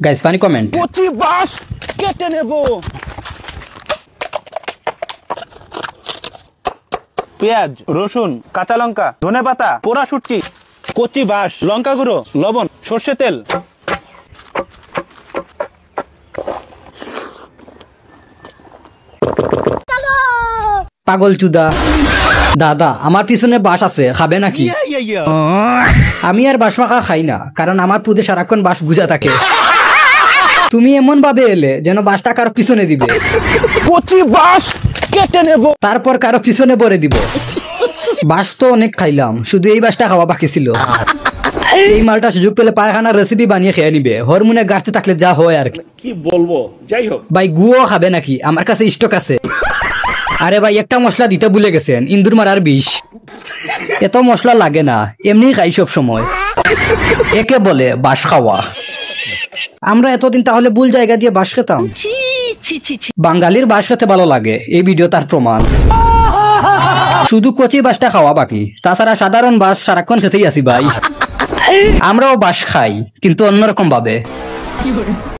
Guys funny comment. কচি বাঁশ কেটে নেব। পেঁয়াজ, রসুন, কাঁচা লঙ্কা, ধনেপাতা, পোড়া শুটকি, কচি বাঁশ, লঙ্কা গুঁড়ো, লবণ, সর্ষে তেল। পাগল চুদা। দাদা আমার পিছনে বাঁশ আছে, খাবে নাকি? আমি আর বাঁশ মাখা খাই না, কারণ আমার পুদে সারাক্ষণ বাঁশ গুজা থাকে। তুমি এমন ভাবে এলে যেন বাঁশটা কারো পিছনে দিবে, কচি বাঁশ কেটে নেব। তারপর কারো পিছনে ভরে দিব। বাঁশ তো অনেক খাইলাম, শুধু এই বাঁশটা খাওয়া বাকি ছিল। এই মালটা সুযোগ পেলে পায়খানার রেসিপি বানিয়ে খেয়ে নিবে, হরমোনে গাছতে থাকলে যা হয় আর কি বলবো, যাই হোক। ভাই গুও খাবে নাকি? আমার কাছে স্টক আছে। আরে ভাই একটা মশলা দিতে ভুলে গেছেন, ইন্দুর মারার বিষ। এত মশলা লাগে না, এমনি খাই সব সময়। একে বলে বাঁশ খাওয়া। আমরা এতদিন তাহলে ভুল জায়গা দিয়ে বাঁশ খেতাম। বাঙালির বাঁশ খেতে ভালো লাগে, এই ভিডিও তার প্রমাণ। শুধু কচি বাঁশটা খাওয়া বাকি, তাছাড়া সাধারণ বাঁশ সারাক্ষণ খেতেই আসি ভাই। আমরাও বাঁশ খাই, কিন্তু অন্যরকম ভাবে।